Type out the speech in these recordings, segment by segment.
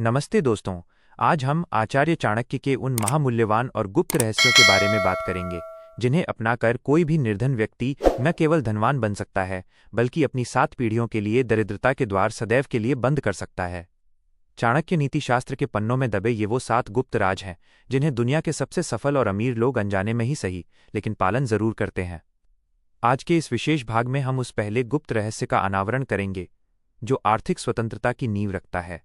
नमस्ते दोस्तों। आज हम आचार्य चाणक्य के उन महामूल्यवान और गुप्त रहस्यों के बारे में बात करेंगे जिन्हें अपनाकर कोई भी निर्धन व्यक्ति न केवल धनवान बन सकता है बल्कि अपनी 7 पीढ़ियों के लिए दरिद्रता के द्वार सदैव के लिए बंद कर सकता है। चाणक्य नीति शास्त्र के पन्नों में दबे ये वो 7 गुप्त राज हैं जिन्हें दुनिया के सबसे सफल और अमीर लोग अनजाने में ही सही लेकिन पालन जरूर करते हैं। आज के इस विशेष भाग में हम उस पहले गुप्त रहस्य का अनावरण करेंगे जो आर्थिक स्वतंत्रता की नींव रखता है।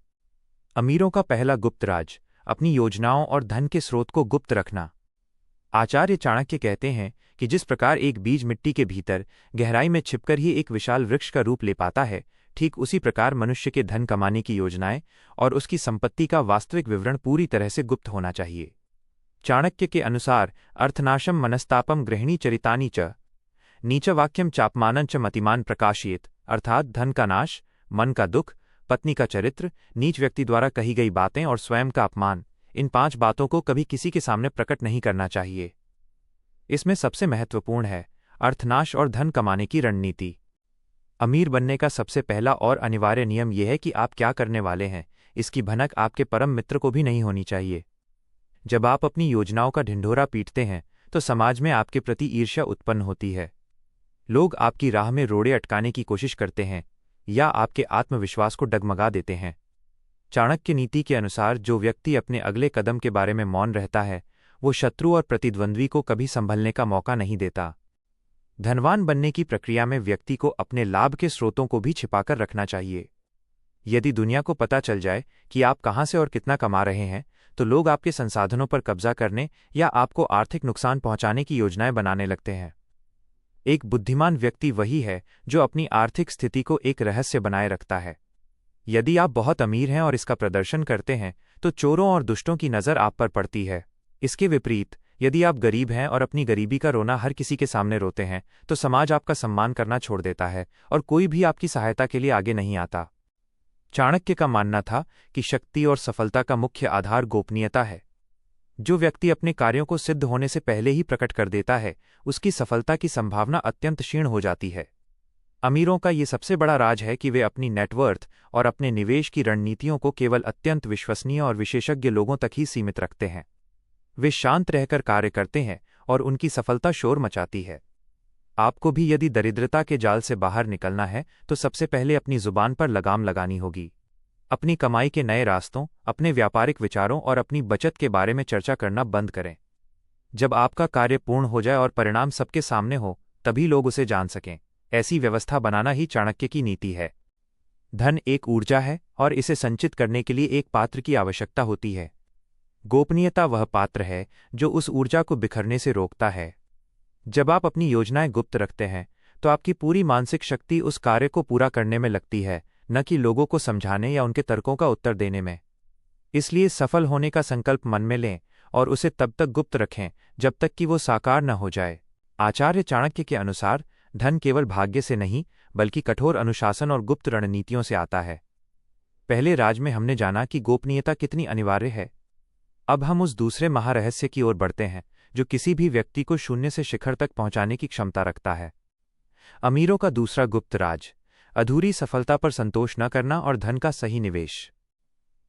अमीरों का पहला गुप्त राज, अपनी योजनाओं और धन के स्रोत को गुप्त रखना। आचार्य चाणक्य कहते हैं कि जिस प्रकार एक बीज मिट्टी के भीतर गहराई में छिपकर ही एक विशाल वृक्ष का रूप ले पाता है, ठीक उसी प्रकार मनुष्य के धन कमाने की योजनाएं और उसकी संपत्ति का वास्तविक विवरण पूरी तरह से गुप्त होना चाहिए। चाणक्य के अनुसार अर्थनाशम मनस्तापम गृहिणी चरितानी च नीच वाक्यम चापमानं च मतिमान प्रकाशयेत, अर्थात धन का नाश, मन का दुख, पत्नी का चरित्र, नीच व्यक्ति द्वारा कही गई बातें और स्वयं का अपमान, इन 5 बातों को कभी किसी के सामने प्रकट नहीं करना चाहिए। इसमें सबसे महत्वपूर्ण है अर्थनाश और धन कमाने की रणनीति। अमीर बनने का सबसे पहला और अनिवार्य नियम यह है कि आप क्या करने वाले हैं, इसकी भनक आपके परम मित्र को भी नहीं होनी चाहिए। जब आप अपनी योजनाओं का ढिंढोरा पीटते हैं तो समाज में आपके प्रति ईर्ष्या उत्पन्न होती है। लोग आपकी राह में रोड़े अटकाने की कोशिश करते हैं या आपके आत्मविश्वास को डगमगा देते हैं। चाणक्य नीति के अनुसार जो व्यक्ति अपने अगले कदम के बारे में मौन रहता है वो शत्रु और प्रतिद्वंद्वी को कभी संभलने का मौका नहीं देता। धनवान बनने की प्रक्रिया में व्यक्ति को अपने लाभ के स्रोतों को भी छिपाकर रखना चाहिए। यदि दुनिया को पता चल जाए कि आप कहां से और कितना कमा रहे हैं तो लोग आपके संसाधनों पर कब्जा करने या आपको आर्थिक नुकसान पहुंचाने की योजनाएं बनाने लगते हैं। एक बुद्धिमान व्यक्ति वही है जो अपनी आर्थिक स्थिति को एक रहस्य बनाए रखता है। यदि आप बहुत अमीर हैं और इसका प्रदर्शन करते हैं तो चोरों और दुष्टों की नज़र आप पर पड़ती है। इसके विपरीत यदि आप गरीब हैं और अपनी गरीबी का रोना हर किसी के सामने रोते हैं तो समाज आपका सम्मान करना छोड़ देता है और कोई भी आपकी सहायता के लिए आगे नहीं आता। चाणक्य का मानना था कि शक्ति और सफलता का मुख्य आधार गोपनीयता है। जो व्यक्ति अपने कार्यों को सिद्ध होने से पहले ही प्रकट कर देता है उसकी सफलता की संभावना अत्यंत क्षीण हो जाती है। अमीरों का ये सबसे बड़ा राज है कि वे अपनी नेटवर्थ और अपने निवेश की रणनीतियों को केवल अत्यंत विश्वसनीय और विशेषज्ञ लोगों तक ही सीमित रखते हैं। वे शांत रहकर कार्य करते हैं और उनकी सफलता शोर मचाती है। आपको भी यदि दरिद्रता के जाल से बाहर निकलना है तो सबसे पहले अपनी जुबान पर लगाम लगानी होगी। अपनी कमाई के नए रास्तों, अपने व्यापारिक विचारों और अपनी बचत के बारे में चर्चा करना बंद करें। जब आपका कार्य पूर्ण हो जाए और परिणाम सबके सामने हो तभी लोग उसे जान सकें। ऐसी व्यवस्था बनाना ही चाणक्य की नीति है। धन एक ऊर्जा है और इसे संचित करने के लिए एक पात्र की आवश्यकता होती है। गोपनीयता वह पात्र है जो उस ऊर्जा को बिखरने से रोकता है। जब आप अपनी योजनाएं गुप्त रखते हैं तो आपकी पूरी मानसिक शक्ति उस कार्य को पूरा करने में लगती है, न कि लोगों को समझाने या उनके तर्कों का उत्तर देने में। इसलिए सफल होने का संकल्प मन में लें और उसे तब तक गुप्त रखें जब तक कि वो साकार न हो जाए। आचार्य चाणक्य के अनुसार धन केवल भाग्य से नहीं बल्कि कठोर अनुशासन और गुप्त रणनीतियों से आता है। पहले राज में हमने जाना कि गोपनीयता कितनी अनिवार्य है। अब हम उस दूसरे महारहस्य की ओर बढ़ते हैं जो किसी भी व्यक्ति को शून्य से शिखर तक पहुंचाने की क्षमता रखता है। अमीरों का दूसरा गुप्त राज, अधूरी सफलता पर संतोष न करना और धन का सही निवेश।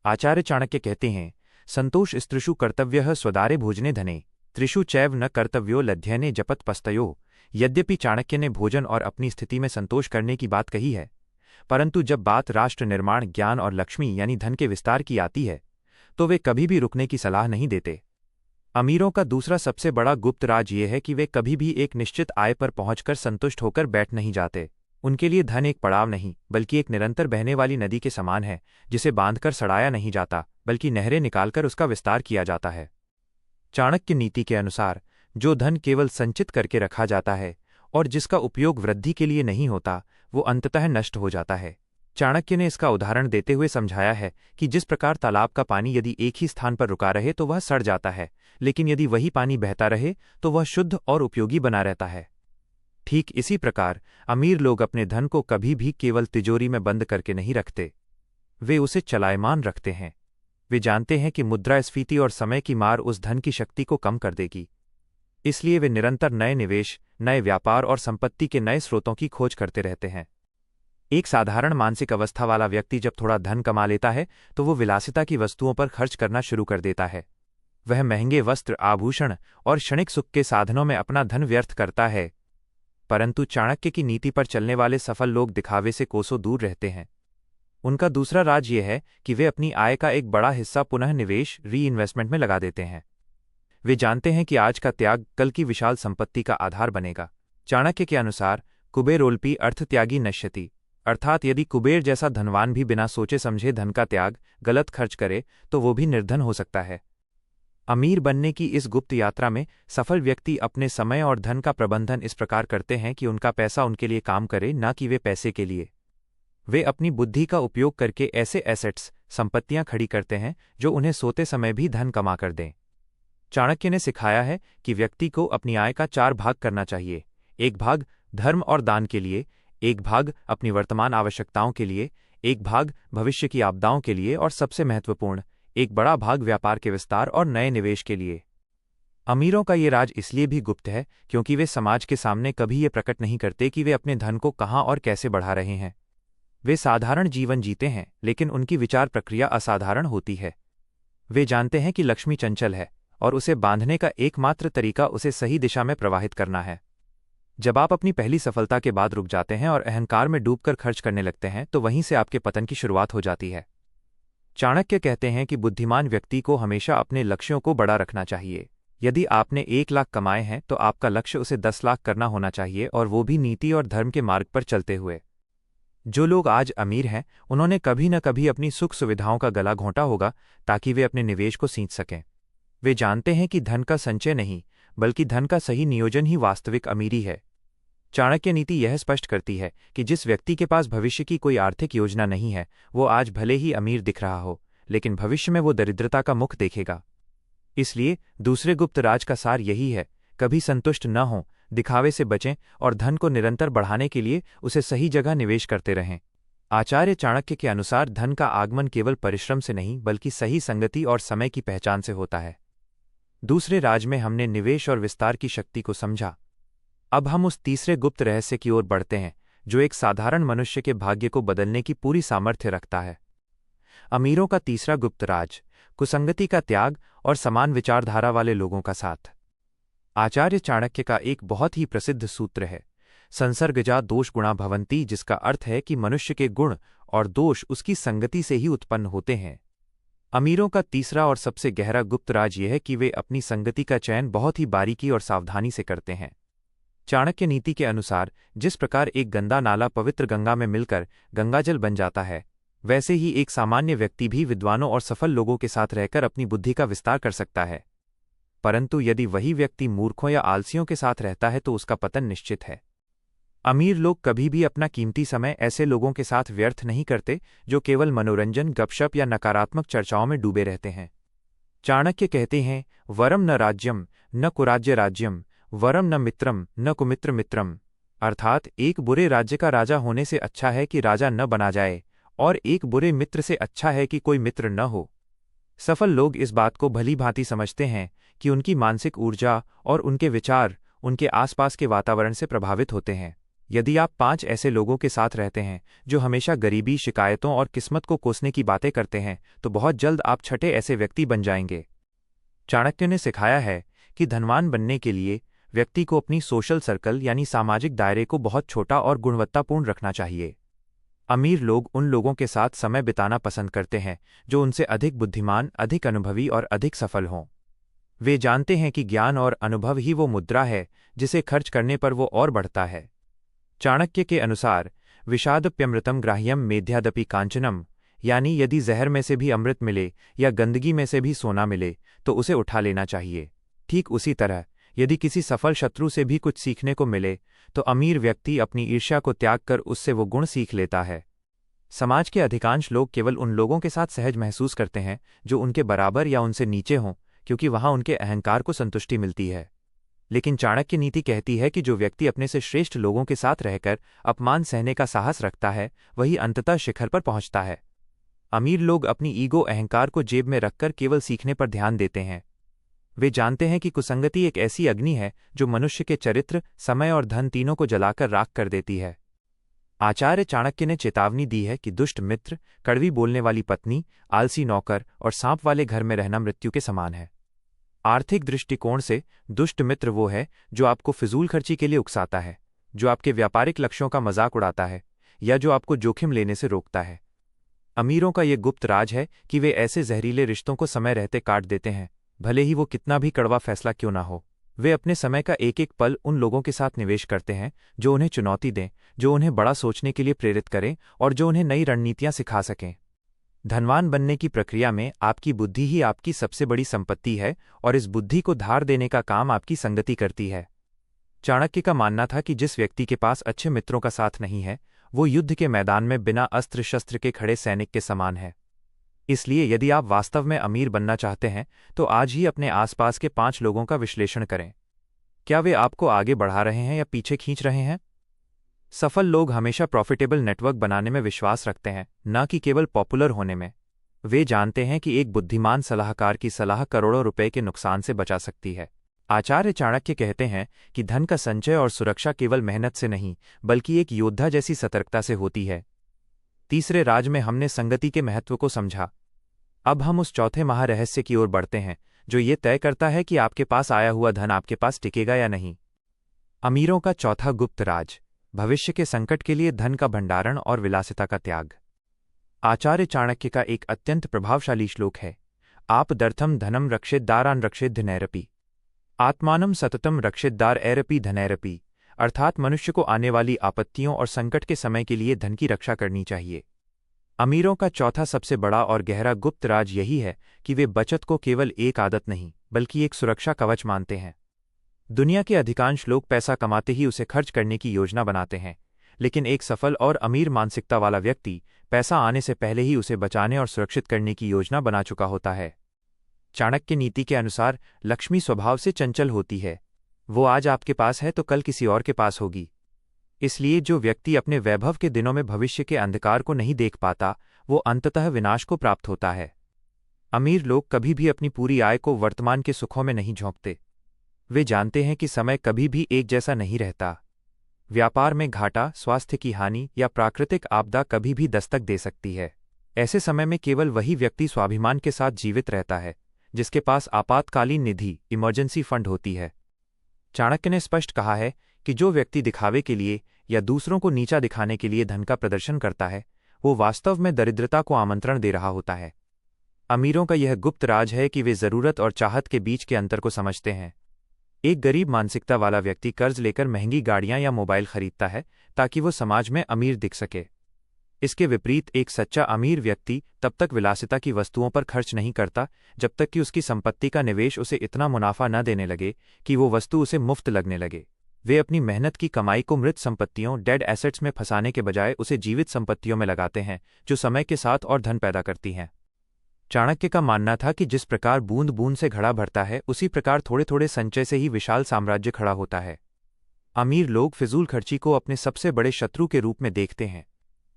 आचार्य चाणक्य कहते हैं, संतोष स्त्रिषु कर्तव्यः स्वदारे भोजने धने त्रिषु चैव न कर्तव्यो लध्यने जपत पस्तयो। यद्यपि चाणक्य ने भोजन और अपनी स्थिति में संतोष करने की बात कही है, परंतु जब बात राष्ट्र निर्माण, ज्ञान और लक्ष्मी यानी धन के विस्तार की आती है तो वे कभी भी रुकने की सलाह नहीं देते। अमीरों का दूसरा सबसे बड़ा गुप्त राज ये है कि वे कभी भी एक निश्चित आय पर पहुंचकर संतुष्ट होकर बैठ नहीं जाते। उनके लिए धन एक पड़ाव नहीं बल्कि एक निरंतर बहने वाली नदी के समान है जिसे बांधकर सड़ाया नहीं जाता बल्कि नहरें निकालकर उसका विस्तार किया जाता है। चाणक्य नीति के अनुसार जो धन केवल संचित करके रखा जाता है और जिसका उपयोग वृद्धि के लिए नहीं होता वो अंततः नष्ट हो जाता है। चाणक्य ने इसका उदाहरण देते हुए समझाया है कि जिस प्रकार तालाब का पानी यदि एक ही स्थान पर रुका रहे तो वह सड़ जाता है, लेकिन यदि वही पानी बहता रहे तो वह शुद्ध और उपयोगी बना रहता है। ठीक इसी प्रकार अमीर लोग अपने धन को कभी भी केवल तिजोरी में बंद करके नहीं रखते, वे उसे चलायमान रखते हैं। वे जानते हैं कि मुद्रास्फीति और समय की मार उस धन की शक्ति को कम कर देगी। इसलिए वे निरंतर नए निवेश, नए व्यापार और संपत्ति के नए स्रोतों की खोज करते रहते हैं। एक साधारण मानसिक अवस्था वाला व्यक्ति जब थोड़ा धन कमा लेता है तो वो विलासिता की वस्तुओं पर खर्च करना शुरू कर देता है। वह महंगे वस्त्र, आभूषण और क्षणिक सुख के साधनों में अपना धन व्यर्थ करता है। परंतु चाणक्य की नीति पर चलने वाले सफल लोग दिखावे से कोसों दूर रहते हैं। उनका दूसरा राज यह है कि वे अपनी आय का एक बड़ा हिस्सा पुनः निवेश इन्वेस्टमेंट में लगा देते हैं। वे जानते हैं कि आज का त्याग कल की विशाल संपत्ति का आधार बनेगा। चाणक्य के अनुसार कुबेरोल्पी अर्थ त्यागी नश्यति, अर्थात यदि कुबेर जैसा धनवान भी बिना सोचे समझे धन का त्याग, गलत खर्च करे तो वो भी निर्धन हो सकता है। अमीर बनने की इस गुप्त यात्रा में सफल व्यक्ति अपने समय और धन का प्रबंधन इस प्रकार करते हैं कि उनका पैसा उनके लिए काम करे, न कि वे पैसे के लिए। वे अपनी बुद्धि का उपयोग करके ऐसे एसेट्स, संपत्तियां खड़ी करते हैं जो उन्हें सोते समय भी धन कमा कर दें। चाणक्य ने सिखाया है कि व्यक्ति को अपनी आय का 4 भाग करना चाहिए। एक भाग धर्म और दान के लिए, एक भाग अपनी वर्तमान आवश्यकताओं के लिए, एक भाग भविष्य की आपदाओं के लिए और सबसे महत्वपूर्ण, एक बड़ा भाग व्यापार के विस्तार और नए निवेश के लिए। अमीरों का ये राज इसलिए भी गुप्त है क्योंकि वे समाज के सामने कभी ये प्रकट नहीं करते कि वे अपने धन को कहाँ और कैसे बढ़ा रहे हैं। वे साधारण जीवन जीते हैं, लेकिन उनकी विचार प्रक्रिया असाधारण होती है। वे जानते हैं कि लक्ष्मी चंचल है और उसे बांधने का एकमात्र तरीका उसे सही दिशा में प्रवाहित करना है। जब आप अपनी पहली सफलता के बाद रुक जाते हैं और अहंकार में डूबकर खर्च करने लगते हैं तो वहीं से आपके पतन की शुरुआत हो जाती है। चाणक्य कहते हैं कि बुद्धिमान व्यक्ति को हमेशा अपने लक्ष्यों को बड़ा रखना चाहिए। यदि आपने 1 लाख कमाए हैं तो आपका लक्ष्य उसे 10 लाख करना होना चाहिए, और वो भी नीति और धर्म के मार्ग पर चलते हुए। जो लोग आज अमीर हैं उन्होंने कभी न कभी अपनी सुख सुविधाओं का गला घोंटा होगा ताकि वे अपने निवेश को सींच सकें। वे जानते हैं कि धन का संचय नहीं, बल्कि धन का सही नियोजन ही वास्तविक अमीरी है। चाणक्य नीति यह स्पष्ट करती है कि जिस व्यक्ति के पास भविष्य की कोई आर्थिक योजना नहीं है वो आज भले ही अमीर दिख रहा हो, लेकिन भविष्य में वो दरिद्रता का मुख देखेगा। इसलिए दूसरे गुप्त राज का सार यही है, कभी संतुष्ट न हों, दिखावे से बचें और धन को निरंतर बढ़ाने के लिए उसे सही जगह निवेश करते रहें। आचार्य चाणक्य के अनुसार धन का आगमन केवल परिश्रम से नहीं बल्कि सही संगति और समय की पहचान से होता है। दूसरे राज में हमने निवेश और विस्तार की शक्ति को समझा। अब हम उस तीसरे गुप्त रहस्य की ओर बढ़ते हैं जो एक साधारण मनुष्य के भाग्य को बदलने की पूरी सामर्थ्य रखता है। अमीरों का तीसरा गुप्त राज, कुसंगति का त्याग और समान विचारधारा वाले लोगों का साथ। आचार्य चाणक्य का एक बहुत ही प्रसिद्ध सूत्र है, संसर्गजा दोष गुणा भवन्ति, जिसका अर्थ है कि मनुष्य के गुण और दोष उसकी संगति से ही उत्पन्न होते हैं। अमीरों का तीसरा और सबसे गहरा गुप्त राज यह है कि वे अपनी संगति का चयन बहुत ही बारीकी और सावधानी से करते हैं। चाणक्य नीति के अनुसार जिस प्रकार एक गंदा नाला पवित्र गंगा में मिलकर गंगाजल बन जाता है, वैसे ही एक सामान्य व्यक्ति भी विद्वानों और सफल लोगों के साथ रहकर अपनी बुद्धि का विस्तार कर सकता है। परंतु यदि वही व्यक्ति मूर्खों या आलसियों के साथ रहता है तो उसका पतन निश्चित है। अमीर लोग कभी भी अपना कीमती समय ऐसे लोगों के साथ व्यर्थ नहीं करते जो केवल मनोरंजन, गपशप या नकारात्मक चर्चाओं में डूबे रहते हैं। चाणक्य कहते हैं, वरम न राज्यम न कुराज्य राज्यम, वरम न मित्रम न कुमित्र मित्रम, अर्थात एक बुरे राज्य का राजा होने से अच्छा है कि राजा न बना जाए, और एक बुरे मित्र से अच्छा है कि कोई मित्र न हो। सफल लोग इस बात को भली भांति समझते हैं कि उनकी मानसिक ऊर्जा और उनके विचार उनके आसपास के वातावरण से प्रभावित होते हैं। यदि आप 5 ऐसे लोगों के साथ रहते हैं जो हमेशा गरीबी, शिकायतों और किस्मत को कोसने की बातें करते हैं तो बहुत जल्द आप छठे ऐसे व्यक्ति बन जाएंगे। चाणक्य ने सिखाया है कि धनवान बनने के लिए व्यक्ति को अपनी सोशल सर्कल यानी सामाजिक दायरे को बहुत छोटा और गुणवत्तापूर्ण रखना चाहिए। अमीर लोग उन लोगों के साथ समय बिताना पसंद करते हैं जो उनसे अधिक बुद्धिमान, अधिक अनुभवी और अधिक सफल हों। वे जानते हैं कि ज्ञान और अनुभव ही वो मुद्रा है जिसे खर्च करने पर वो और बढ़ता है। चाणक्य के अनुसार विषादप्यमृतम ग्राह्यम मेध्यादपि कांचनम, यानी यदि जहर में से भी अमृत मिले या गंदगी में से भी सोना मिले तो उसे उठा लेना चाहिए। ठीक उसी तरह यदि किसी सफल शत्रु से भी कुछ सीखने को मिले तो अमीर व्यक्ति अपनी ईर्ष्या को त्याग कर उससे वो गुण सीख लेता है। समाज के अधिकांश लोग केवल उन लोगों के साथ सहज महसूस करते हैं जो उनके बराबर या उनसे नीचे हों, क्योंकि वहां उनके अहंकार को संतुष्टि मिलती है। लेकिन चाणक्य नीति कहती है कि जो व्यक्ति अपने से श्रेष्ठ लोगों के साथ रहकर अपमान सहने का साहस रखता है वही अंततः शिखर पर पहुंचता है। अमीर लोग अपनी ईगो, अहंकार को जेब में रखकर केवल सीखने पर ध्यान देते हैं। वे जानते हैं कि कुसंगति एक ऐसी अग्नि है जो मनुष्य के चरित्र, समय और धन तीनों को जलाकर राख कर देती है। आचार्य चाणक्य ने चेतावनी दी है कि दुष्ट मित्र, कड़वी बोलने वाली पत्नी, आलसी नौकर और सांप वाले घर में रहना मृत्यु के समान है। आर्थिक दृष्टिकोण से दुष्ट मित्र वो है जो आपको फिजूल खर्ची के लिए उकसाता है, जो आपके व्यापारिक लक्ष्यों का मजाक उड़ाता है या जो आपको जोखिम लेने से रोकता है। अमीरों का ये गुप्त राज है कि वे ऐसे जहरीले रिश्तों को समय रहते काट देते हैं, भले ही वो कितना भी कड़वा फैसला क्यों ना हो। वे अपने समय का एक एक पल उन लोगों के साथ निवेश करते हैं जो उन्हें चुनौती दें, जो उन्हें बड़ा सोचने के लिए प्रेरित करें और जो उन्हें नई रणनीतियां सिखा सकें। धनवान बनने की प्रक्रिया में आपकी बुद्धि ही आपकी सबसे बड़ी संपत्ति है और इस बुद्धि को धार देने का काम आपकी संगति करती है। चाणक्य का मानना था कि जिस व्यक्ति के पास अच्छे मित्रों का साथ नहीं है, वो युद्ध के मैदान में बिना अस्त्र शस्त्र के खड़े सैनिक के समान है। इसलिए यदि आप वास्तव में अमीर बनना चाहते हैं तो आज ही अपने आसपास के 5 लोगों का विश्लेषण करें। क्या वे आपको आगे बढ़ा रहे हैं या पीछे खींच रहे हैं? सफल लोग हमेशा प्रॉफिटेबल नेटवर्क बनाने में विश्वास रखते हैं, न कि केवल पॉपुलर होने में। वे जानते हैं कि एक बुद्धिमान सलाहकार की सलाह करोड़ों रुपए के नुकसान से बचा सकती है। आचार्य चाणक्य कहते हैं कि धन का संचय और सुरक्षा केवल मेहनत से नहीं, बल्कि एक योद्धा जैसी सतर्कता से होती है। तीसरे राज में हमने संगति के महत्व को समझा। अब हम उस चौथे महारहस्य की ओर बढ़ते हैं जो ये तय करता है कि आपके पास आया हुआ धन आपके पास टिकेगा या नहीं। अमीरों का चौथा गुप्त राज, भविष्य के संकट के लिए धन का भंडारण और विलासिता का त्याग। आचार्य चाणक्य का एक अत्यंत प्रभावशाली श्लोक है, आपदर्थम धनम रक्षेद्दारान रक्षेद्धनैरपि आत्मानम सततम रक्षेद्दार ऐरपि धनैरपि। अर्थात मनुष्य को आने वाली आपत्तियों और संकट के समय के लिए धन की रक्षा करनी चाहिए। अमीरों का चौथा सबसे बड़ा और गहरा गुप्त राज यही है कि वे बचत को केवल एक आदत नहीं बल्कि एक सुरक्षा कवच मानते हैं। दुनिया के अधिकांश लोग पैसा कमाते ही उसे खर्च करने की योजना बनाते हैं, लेकिन एक सफल और अमीर मानसिकता वाला व्यक्ति पैसा आने से पहले ही उसे बचाने और सुरक्षित करने की योजना बना चुका होता है। चाणक्य नीति के अनुसार लक्ष्मी स्वभाव से चंचल होती है। वो आज आपके पास है तो कल किसी और के पास होगी। इसलिए जो व्यक्ति अपने वैभव के दिनों में भविष्य के अंधकार को नहीं देख पाता, वो अंततः विनाश को प्राप्त होता है। अमीर लोग कभी भी अपनी पूरी आय को वर्तमान के सुखों में नहीं झोंकते। वे जानते हैं कि समय कभी भी एक जैसा नहीं रहता। व्यापार में घाटा, स्वास्थ्य की हानि या प्राकृतिक आपदा कभी भी दस्तक दे सकती है। ऐसे समय में केवल वही व्यक्ति स्वाभिमान के साथ जीवित रहता है जिसके पास आपातकालीन निधि, इमरजेंसी फंड होती है। चाणक्य ने स्पष्ट कहा है कि जो व्यक्ति दिखावे के लिए या दूसरों को नीचा दिखाने के लिए धन का प्रदर्शन करता है, वो वास्तव में दरिद्रता को आमंत्रण दे रहा होता है। अमीरों का यह गुप्त राज है कि वे जरूरत और चाहत के बीच के अंतर को समझते हैं। एक गरीब मानसिकता वाला व्यक्ति कर्ज लेकर महंगी गाड़ियां या मोबाइल खरीदता है ताकि वो समाज में अमीर दिख सके। इसके विपरीत एक सच्चा अमीर व्यक्ति तब तक विलासिता की वस्तुओं पर खर्च नहीं करता जब तक कि उसकी संपत्ति का निवेश उसे इतना मुनाफा न देने लगे कि वो वस्तु उसे मुफ्त लगने लगे। वे अपनी मेहनत की कमाई को मृत संपत्तियों, डेड एसेट्स में फंसाने के बजाय उसे जीवित संपत्तियों में लगाते हैं जो समय के साथ और धन पैदा करती हैं। चाणक्य का मानना था कि जिस प्रकार बूंद बूंद से घड़ा भरता है, उसी प्रकार थोड़े थोड़े संचय से ही विशाल साम्राज्य खड़ा होता है। अमीर लोग फिजूल खर्ची को अपने सबसे बड़े शत्रु के रूप में देखते हैं।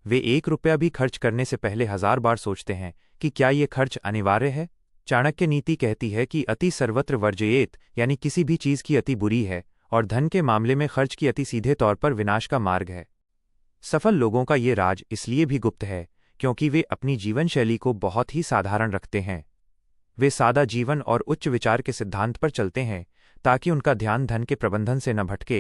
वे 1 रुपया भी खर्च करने से पहले 1000 बार सोचते हैं कि क्या ये खर्च अनिवार्य है। चाणक्य नीति कहती है कि अति सर्वत्र वर्जयेत, यानी किसी भी चीज की अति बुरी है, और धन के मामले में खर्च की अति सीधे तौर पर विनाश का मार्ग है। सफल लोगों का ये राज इसलिए भी गुप्त है क्योंकि वे अपनी जीवन शैली को बहुत ही साधारण रखते हैं। वे सादा जीवन और उच्च विचार के सिद्धांत पर चलते हैं ताकि उनका ध्यान धन के प्रबंधन से न भटके।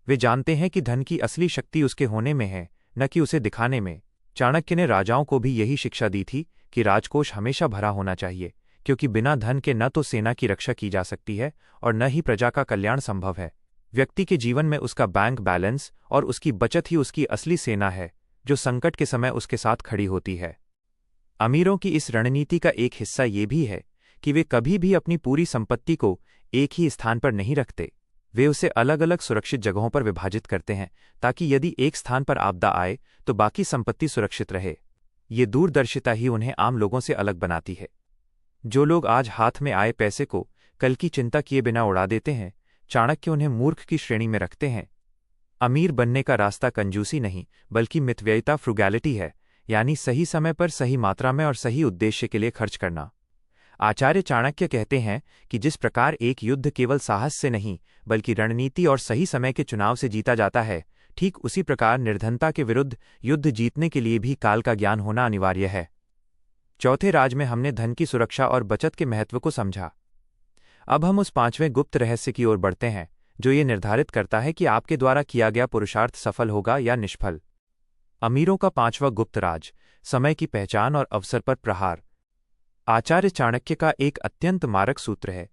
वे जानते हैं कि धन की असली शक्ति उसके होने में है, न कि उसे दिखाने में। चाणक्य ने राजाओं को भी यही शिक्षा दी थी कि राजकोष हमेशा भरा होना चाहिए, क्योंकि बिना धन के न तो सेना की रक्षा की जा सकती है और न ही प्रजा का कल्याण संभव है। व्यक्ति के जीवन में उसका बैंक बैलेंस और उसकी बचत ही उसकी असली सेना है जो संकट के समय उसके साथ खड़ी होती है। अमीरों की इस रणनीति का एक हिस्सा ये भी है कि वे कभी भी अपनी पूरी संपत्ति को एक ही स्थान पर नहीं रखते। वे उसे अलग अलग सुरक्षित जगहों पर विभाजित करते हैं ताकि यदि एक स्थान पर आपदा आए तो बाकी संपत्ति सुरक्षित रहे। ये दूरदर्शिता ही उन्हें आम लोगों से अलग बनाती है। जो लोग आज हाथ में आए पैसे को कल की चिंता किए बिना उड़ा देते हैं, चाणक्य उन्हें मूर्ख की श्रेणी में रखते हैं। अमीर बनने का रास्ता कंजूसी नहीं बल्कि मितव्ययिता, फ्रुगैलिटी है, यानी सही समय पर सही मात्रा में और सही उद्देश्य के लिए खर्च करना। आचार्य चाणक्य कहते हैं कि जिस प्रकार एक युद्ध केवल साहस से नहीं बल्कि रणनीति और सही समय के चुनाव से जीता जाता है, ठीक उसी प्रकार निर्धनता के विरुद्ध युद्ध जीतने के लिए भी काल का ज्ञान होना अनिवार्य है। चौथे राज में हमने धन की सुरक्षा और बचत के महत्व को समझा। अब हम उस पांचवें गुप्त रहस्य की ओर बढ़ते हैं, जो ये निर्धारित करता है कि आपके द्वारा किया गया पुरुषार्थ सफल होगा या निष्फल। अमीरों का पांचवा गुप्त राज, समय की पहचान और अवसर पर प्रहार। आचार्य चाणक्य का एक अत्यंत मारक सूत्र है,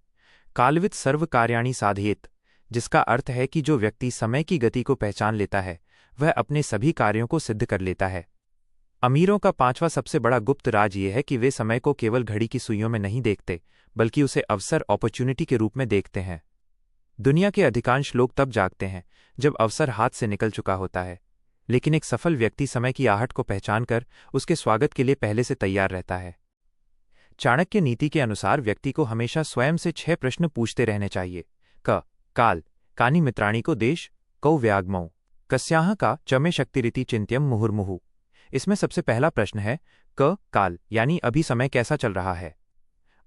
कालविद सर्व कार्याणि साधयेत्, जिसका अर्थ है कि जो व्यक्ति समय की गति को पहचान लेता है वह अपने सभी कार्यों को सिद्ध कर लेता है। अमीरों का पांचवा सबसे बड़ा गुप्त राज ये है कि वे समय को केवल घड़ी की सुइयों में नहीं देखते, बल्कि उसे अवसर अपॉर्चुनिटी के रूप में देखते हैं। दुनिया के अधिकांश लोग तब जागते हैं जब अवसर हाथ से निकल चुका होता है, लेकिन एक सफल व्यक्ति समय की आहट को पहचानकर उसके स्वागत के लिए पहले से तैयार रहता है। चाणक्य नीति के अनुसार व्यक्ति को हमेशा स्वयं से 6 प्रश्न पूछते रहने चाहिए। क काल कानि मित्राणि को देश कौ व्यागमौ कस्याह का चमे शक्तिरिति चिंत्यम मुहुर्मुहु। इसमें सबसे पहला प्रश्न है क काल, यानी अभी समय कैसा चल रहा है।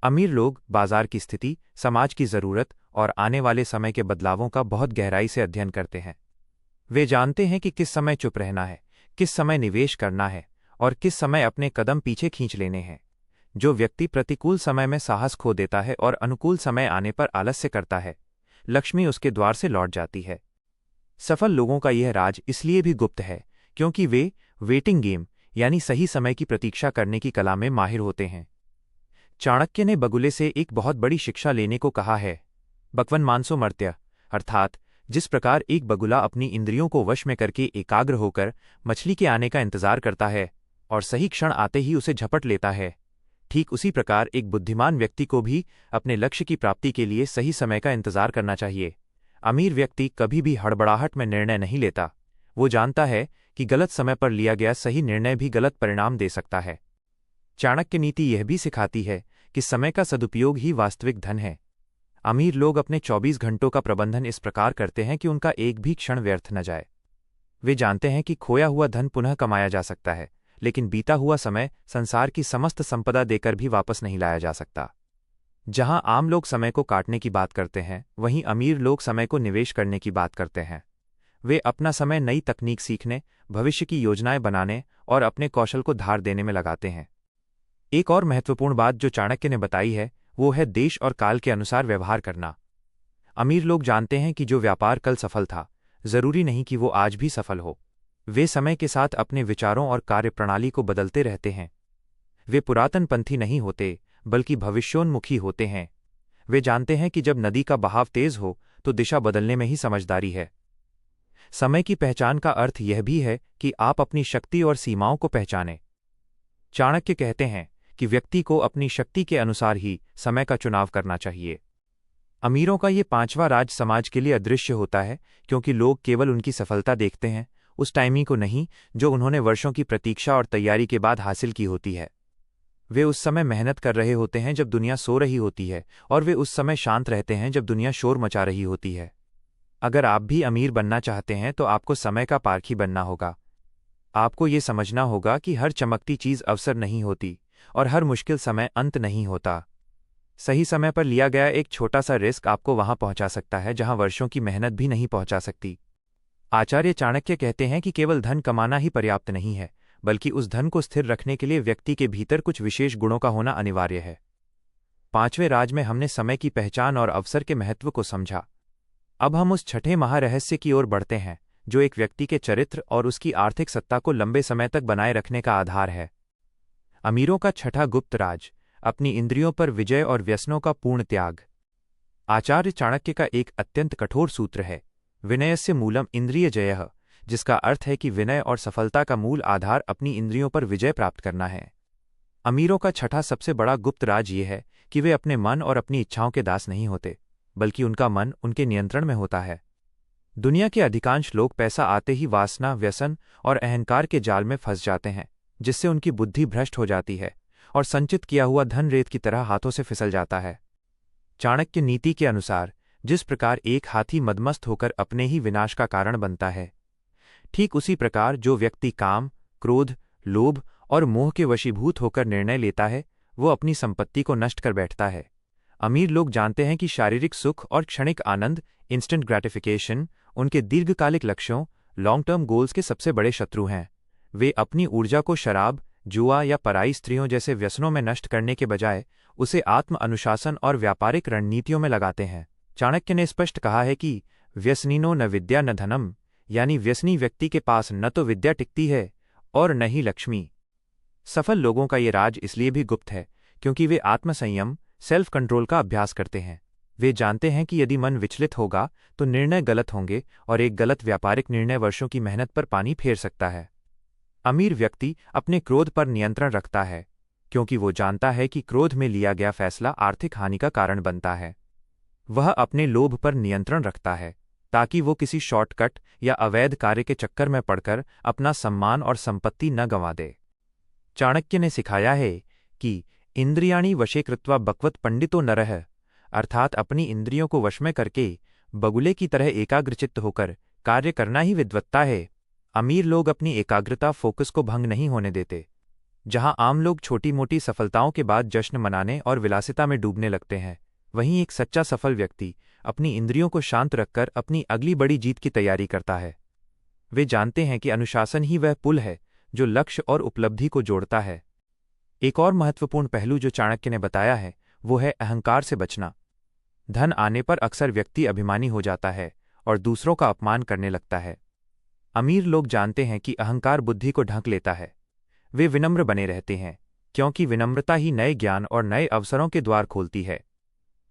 अमीर लोग बाजार की स्थिति, समाज की जरूरत और आने वाले समय के बदलावों का बहुत गहराई से अध्ययन करते हैं। वे जानते हैं कि किस समय चुप रहना है, किस समय निवेश करना है और किस समय अपने कदम पीछे खींच लेने हैं। जो व्यक्ति प्रतिकूल समय में साहस खो देता है और अनुकूल समय आने पर आलस्य करता है, लक्ष्मी उसके द्वार से लौट जाती है। सफल लोगों का यह राज इसलिए भी गुप्त है क्योंकि वे वेटिंग गेम यानी सही समय की प्रतीक्षा करने की कला में माहिर होते हैं। चाणक्य ने बगुले से एक बहुत बड़ी शिक्षा लेने को कहा है, बकवन मानसो मर्त्य, अर्थात जिस प्रकार एक बगुला अपनी इंद्रियों को वश में करके एकाग्र होकर मछली के आने का इंतजार करता है और सही क्षण आते ही उसे झपट लेता है, ठीक उसी प्रकार एक बुद्धिमान व्यक्ति को भी अपने लक्ष्य की प्राप्ति के लिए सही समय का इंतजार करना चाहिए। अमीर व्यक्ति कभी भी हड़बड़ाहट में निर्णय नहीं लेता। वो जानता है कि गलत समय पर लिया गया सही निर्णय भी गलत परिणाम दे सकता है। चाणक्य नीति यह भी सिखाती है कि समय का सदुपयोग ही वास्तविक धन है। अमीर लोग अपने 24 घंटों का प्रबंधन इस प्रकार करते हैं कि उनका एक भी क्षण व्यर्थ न जाए। वे जानते हैं कि खोया हुआ धन पुनः कमाया जा सकता है, लेकिन बीता हुआ समय संसार की समस्त संपदा देकर भी वापस नहीं लाया जा सकता। जहां आम लोग समय को काटने की बात करते हैं, वहीं अमीर लोग समय को निवेश करने की बात करते हैं। वे अपना समय नई तकनीक सीखने, भविष्य की योजनाएं बनाने और अपने कौशल को धार देने में लगाते हैं। एक और महत्वपूर्ण बात जो चाणक्य ने बताई है वो है देश और काल के अनुसार व्यवहार करना। अमीर लोग जानते हैं कि जो व्यापार कल सफल था, जरूरी नहीं कि वो आज भी सफल हो। वे समय के साथ अपने विचारों और कार्यप्रणाली को बदलते रहते हैं। वे पुरातनपंथी नहीं होते, बल्कि भविष्योन्मुखी होते हैं। वे जानते हैं कि जब नदी का बहाव तेज हो तो दिशा बदलने में ही समझदारी है। समय की पहचान का अर्थ यह भी है कि आप अपनी शक्ति और सीमाओं को पहचानें। चाणक्य कहते हैं कि व्यक्ति को अपनी शक्ति के अनुसार ही समय का चुनाव करना चाहिए। अमीरों का ये पांचवा राज समाज के लिए अदृश्य होता है, क्योंकि लोग केवल उनकी सफलता देखते हैं, उस टाइमिंग को नहीं जो उन्होंने वर्षों की प्रतीक्षा और तैयारी के बाद हासिल की होती है। वे उस समय मेहनत कर रहे होते हैं जब दुनिया सो रही होती है, और वे उस समय शांत रहते हैं जब दुनिया शोर मचा रही होती है। अगर आप भी अमीर बनना चाहते हैं तो आपको समय का पारखी बनना होगा। आपको ये समझना होगा कि हर चमकती चीज अवसर नहीं होती और हर मुश्किल समय अंत नहीं होता। सही समय पर लिया गया एक छोटा सा रिस्क आपको वहां पहुंचा सकता है जहां वर्षों की मेहनत भी नहीं पहुंचा सकती। आचार्य चाणक्य कहते हैं कि केवल धन कमाना ही पर्याप्त नहीं है, बल्कि उस धन को स्थिर रखने के लिए व्यक्ति के भीतर कुछ विशेष गुणों का होना अनिवार्य है। पांचवें राज में हमने समय की पहचान और अवसर के महत्व को समझा। अब हम उस छठे महारहस्य की ओर बढ़ते हैं, जो एक व्यक्ति के चरित्र और उसकी आर्थिक सत्ता को लंबे समय तक बनाए रखने का आधार है। अमीरों का छठा गुप्त राज, अपनी इंद्रियों पर विजय और व्यसनों का पूर्ण त्याग। आचार्य चाणक्य का एक अत्यंत कठोर सूत्र है, विनयस्य मूलम इंद्रिय जयः, जिसका अर्थ है कि विनय और सफलता का मूल आधार अपनी इंद्रियों पर विजय प्राप्त करना है। अमीरों का छठा सबसे बड़ा गुप्त राज ये है कि वे अपने मन और अपनी इच्छाओं के दास नहीं होते, बल्कि उनका मन उनके नियंत्रण में होता है। दुनिया के अधिकांश लोग पैसा आते ही वासना, व्यसन और अहंकार के जाल में फंस जाते हैं, जिससे उनकी बुद्धि भ्रष्ट हो जाती है और संचित किया हुआ धन रेत की तरह हाथों से फिसल जाता है। चाणक्य नीति के अनुसार जिस प्रकार एक हाथी मदमस्त होकर अपने ही विनाश का कारण बनता है, ठीक उसी प्रकार जो व्यक्ति काम, क्रोध, लोभ और मोह के वशीभूत होकर निर्णय लेता है, वो अपनी संपत्ति को नष्ट कर बैठता है। अमीर लोग जानते हैं कि शारीरिक सुख और क्षणिक आनंद, इंस्टेंट ग्रेटिफिकेशन, उनके दीर्घकालिक लक्ष्यों, लॉन्ग टर्म गोल्स के सबसे बड़े शत्रु हैं। वे अपनी ऊर्जा को शराब, जुआ या पराई स्त्रियों जैसे व्यसनों में नष्ट करने के बजाय उसे आत्म अनुशासन और व्यापारिक रणनीतियों में लगाते हैं। चाणक्य ने स्पष्ट कहा है कि व्यसनिनो न विद्या न धनम, यानी व्यसनी व्यक्ति के पास न तो विद्या टिकती है और न ही लक्ष्मी। सफल लोगों का ये राज इसलिए भी गुप्त है क्योंकि वे आत्मसंयम, सेल्फ कंट्रोल का अभ्यास करते हैं। वे जानते हैं कि यदि मन विचलित होगा तो निर्णय गलत होंगे और एक गलत व्यापारिक निर्णय वर्षों की मेहनत पर पानी फेर सकता है। अमीर व्यक्ति अपने क्रोध पर नियंत्रण रखता है क्योंकि वो जानता है कि क्रोध में लिया गया फैसला आर्थिक हानि का कारण बनता है। वह अपने लोभ पर नियंत्रण रखता है ताकि वो किसी शॉर्टकट या अवैध कार्य के चक्कर में पड़कर अपना सम्मान और संपत्ति न गंवा दे। चाणक्य ने सिखाया है कि इंद्रियाणि वशे कृत्वा बकवत पंडितो नरः, अर्थात अपनी इंद्रियों को वश में करके बगुले की तरह एकाग्रचित्त होकर कार्य करना ही विद्वत्ता है। अमीर लोग अपनी एकाग्रता फोकस को भंग नहीं होने देते। जहां आम लोग छोटी मोटी सफलताओं के बाद जश्न मनाने और विलासिता में डूबने लगते हैं, वहीं एक सच्चा सफल व्यक्ति अपनी इंद्रियों को शांत रखकर अपनी अगली बड़ी जीत की तैयारी करता है। वे जानते हैं कि अनुशासन ही वह पुल है जो लक्ष्य और उपलब्धि को जोड़ता है। एक और महत्वपूर्ण पहलू जो चाणक्य ने बताया है वो है अहंकार से बचना। धन आने पर अक्सर व्यक्ति अभिमानी हो जाता है और दूसरों का अपमान करने लगता है। अमीर लोग जानते हैं कि अहंकार बुद्धि को ढक लेता है। वे विनम्र बने रहते हैं क्योंकि विनम्रता ही नए ज्ञान और नए अवसरों के द्वार खोलती है।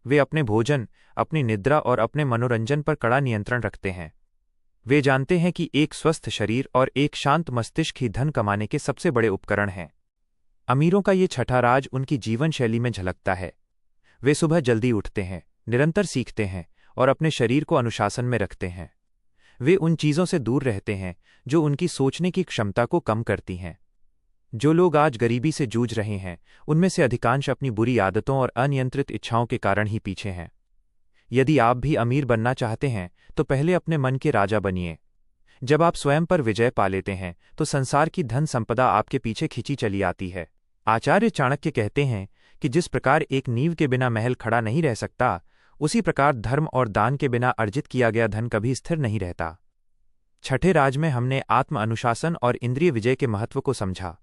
वे अपने भोजन, अपनी निद्रा और अपने मनोरंजन पर कड़ा नियंत्रण रखते हैं। वे जानते हैं कि एक स्वस्थ शरीर और एक शांत मस्तिष्क ही धन कमाने के सबसे बड़े उपकरण हैं। अमीरों का ये छठा राज उनकी जीवन शैली में झलकता है। वे सुबह जल्दी उठते हैं, निरंतर सीखते हैं और अपने शरीर को अनुशासन में रखते हैं। वे उन चीज़ों से दूर रहते हैं जो उनकी सोचने की क्षमता को कम करती हैं। जो लोग आज गरीबी से जूझ रहे हैं, उनमें से अधिकांश अपनी बुरी आदतों और अनियंत्रित इच्छाओं के कारण ही पीछे हैं। यदि आप भी अमीर बनना चाहते हैं तो पहले अपने मन के राजा बनिए। जब आप स्वयं पर विजय पा लेते हैं तो संसार की धन संपदा आपके पीछे खींची चली आती है। आचार्य चाणक्य कहते हैं कि जिस प्रकार एक नींव के बिना महल खड़ा नहीं रह सकता, उसी प्रकार धर्म और दान के बिना अर्जित किया गया धन कभी स्थिर नहीं रहता। छठे राज में हमने आत्म अनुशासन और इंद्रिय विजय के महत्व को समझा।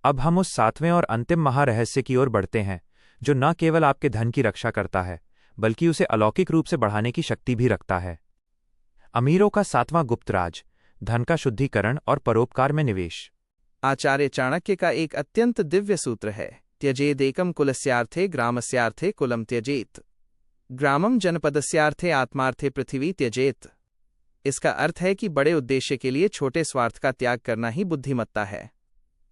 अब हम उस सातवें और अंतिम महारहस्य की ओर बढ़ते हैं जो न केवल आपके धन की रक्षा करता है बल्कि उसे अलौकिक रूप से बढ़ाने की शक्ति भी रखता है। अमीरों का सातवां गुप्त राज, धन का शुद्धिकरण और परोपकार में निवेश। आचार्य चाणक्य का एक अत्यंत दिव्य सूत्र है, त्यजेदेकं कुलस्यार्थे ग्रामस्यार्थे कुलं त्यजेत, ग्रामम जनपदस्यार्थे आत्मार्थे पृथ्वी त्यजेत। इसका अर्थ है कि बड़े उद्देश्य के लिए छोटे स्वार्थ का त्याग करना ही बुद्धिमत्ता है।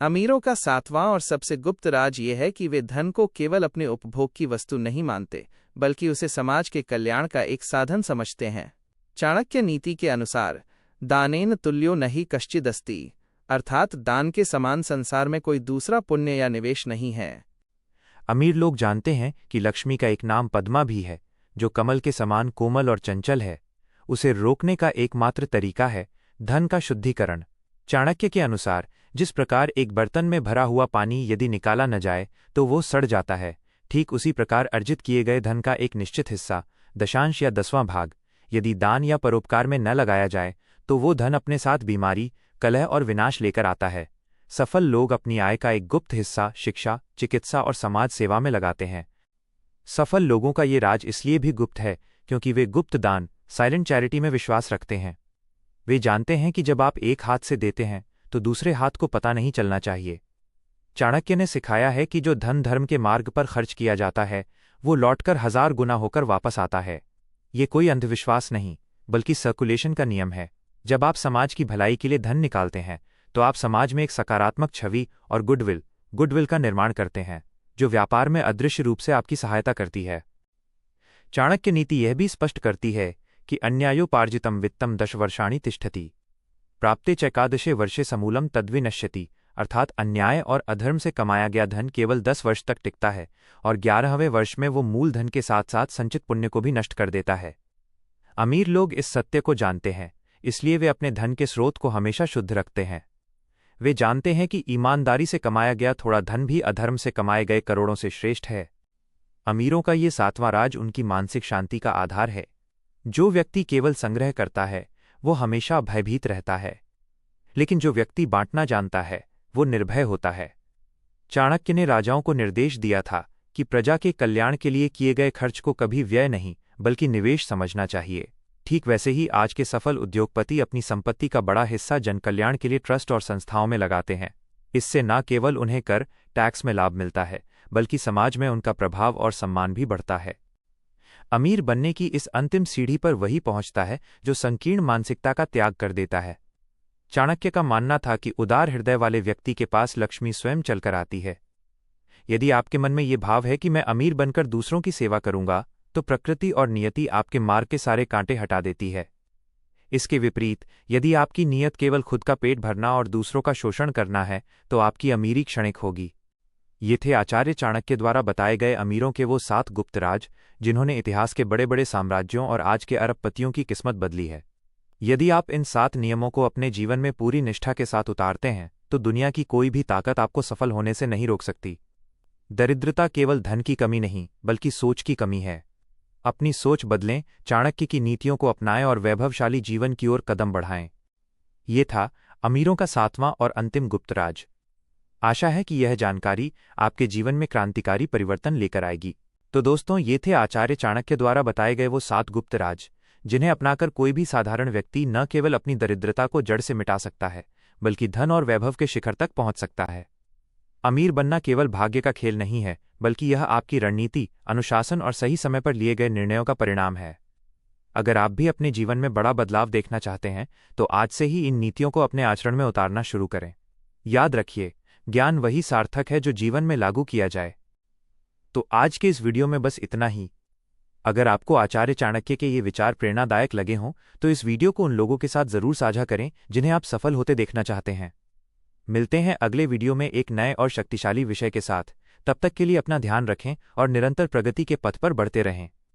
अमीरों का सातवां और सबसे गुप्त राज ये है कि वे धन को केवल अपने उपभोग की वस्तु नहीं मानते बल्कि उसे समाज के कल्याण का एक साधन समझते हैं। चाणक्य नीति के अनुसार दानेन तुल्यो नहि कश्चिदस्ति, अर्थात दान के समान संसार में कोई दूसरा पुण्य या निवेश नहीं है। अमीर लोग जानते हैं कि लक्ष्मी का एक नाम पद्मा भी है जो कमल के समान कोमल और चंचल है। उसे रोकने का एकमात्र तरीका है धन का शुद्धिकरण। चाणक्य के अनुसार जिस प्रकार एक बर्तन में भरा हुआ पानी यदि निकाला न जाए तो वो सड़ जाता है, ठीक उसी प्रकार अर्जित किए गए धन का एक निश्चित हिस्सा, दशांश या 10वां भाग, यदि दान या परोपकार में न लगाया जाए तो वो धन अपने साथ बीमारी, कलह और विनाश लेकर आता है। सफल लोग अपनी आय का एक गुप्त हिस्सा शिक्षा, चिकित्सा और समाज सेवा में लगाते हैं। सफल लोगों का ये राज इसलिए भी गुप्त है क्योंकि वे गुप्त दान, साइलेंट चैरिटी में विश्वास रखते हैं। वे जानते हैं कि जब आप एक हाथ से देते हैं तो दूसरे हाथ को पता नहीं चलना चाहिए। चाणक्य ने सिखाया है कि जो धन धर्म के मार्ग पर खर्च किया जाता है वो लौटकर 1000 गुना होकर वापस आता है। ये कोई अंधविश्वास नहीं बल्कि सर्कुलेशन का नियम है। जब आप समाज की भलाई के लिए धन निकालते हैं तो आप समाज में एक सकारात्मक छवि और गुडविल का निर्माण करते हैं जो व्यापार में अदृश्य रूप से आपकी सहायता करती है। चाणक्य नीति यह भी स्पष्ट करती है कि अन्यायोपार्जितम वित्तम 10 वर्षाणि तिष्ठति, प्राप्ते चैकादशे वर्षे समूलम तद्विनश्यति, अर्थात अन्याय और अधर्म से कमाया गया धन केवल 10 वर्ष तक टिकता है और 11वें वर्ष में वो मूल धन के साथ साथ संचित पुण्य को भी नष्ट कर देता है। अमीर लोग इस सत्य को जानते हैं, इसलिए वे अपने धन के स्रोत को हमेशा शुद्ध रखते हैं। वे जानते हैं कि ईमानदारी से कमाया गया थोड़ा धन भी अधर्म से कमाए गए करोड़ों से श्रेष्ठ है। अमीरों का ये सातवां राज उनकी मानसिक शांति का आधार है। जो व्यक्ति केवल संग्रह करता है वो हमेशा भयभीत रहता है। लेकिन जो व्यक्ति बांटना जानता है वो निर्भय होता है। चाणक्य ने राजाओं को निर्देश दिया था कि प्रजा के कल्याण के लिए किए गए खर्च को कभी व्यय नहीं बल्कि निवेश समझना चाहिए। ठीक वैसे ही आज के सफल उद्योगपति अपनी संपत्ति का बड़ा हिस्सा जनकल्याण के लिए ट्रस्ट और संस्थाओं में लगाते हैं। इससे न केवल उन्हें कर टैक्स में लाभ मिलता है बल्कि समाज में उनका प्रभाव और सम्मान भी बढ़ता है। अमीर बनने की इस अंतिम सीढ़ी पर वही पहुंचता है जो संकीर्ण मानसिकता का त्याग कर देता है। चाणक्य का मानना था कि उदार हृदय वाले व्यक्ति के पास लक्ष्मी स्वयं चलकर आती है। यदि आपके मन में ये भाव है कि मैं अमीर बनकर दूसरों की सेवा करूंगा, तो प्रकृति और नियति आपके मार्ग के सारे कांटे हटा देती है। इसके विपरीत, यदि आपकी नीयत केवल खुद का पेट भरना और दूसरों का शोषण करना है, तो आपकी अमीरी क्षणिक होगी। ये थे आचार्य चाणक्य द्वारा बताए गए अमीरों के वो 7 गुप्त राज, जिन्होंने इतिहास के बड़े बड़े साम्राज्यों और आज के अरबपतियों की किस्मत बदली है। यदि आप इन 7 नियमों को अपने जीवन में पूरी निष्ठा के साथ उतारते हैं, तो दुनिया की कोई भी ताकत आपको सफल होने से नहीं रोक सकती। दरिद्रता केवल धन की कमी नहीं, बल्कि सोच की कमी है। अपनी सोच बदलें, चाणक्य की नीतियों को अपनाएं और वैभवशाली जीवन की ओर कदम बढ़ाएं। ये था अमीरों का 7वां और अंतिम गुप्त राज। आशा है कि यह जानकारी आपके जीवन में क्रांतिकारी परिवर्तन लेकर आएगी। तो दोस्तों, ये थे आचार्य चाणक्य द्वारा बताए गए वो 7 गुप्त राज, जिन्हें अपनाकर कोई भी साधारण व्यक्ति न केवल अपनी दरिद्रता को जड़ से मिटा सकता है, बल्कि धन और वैभव के शिखर तक पहुंच सकता है। अमीर बनना केवल भाग्य का खेल नहीं है, बल्कि यह आपकी रणनीति, अनुशासन और सही समय पर लिए गए निर्णयों का परिणाम है। अगर आप भी अपने जीवन में बड़ा बदलाव देखना चाहते हैं, तो आज से ही इन नीतियों को अपने आचरण में उतारना शुरू करें। याद रखिए, ज्ञान वही सार्थक है जो जीवन में लागू किया जाए। तो आज के इस वीडियो में बस इतना ही। अगर आपको आचार्य चाणक्य के ये विचार प्रेरणादायक लगे हों, तो इस वीडियो को उन लोगों के साथ जरूर साझा करें जिन्हें आप सफल होते देखना चाहते हैं। मिलते हैं अगले वीडियो में एक नए और शक्तिशाली विषय के साथ। तब तक के लिए अपना ध्यान रखें और निरंतर प्रगति के पथ पर बढ़ते रहें।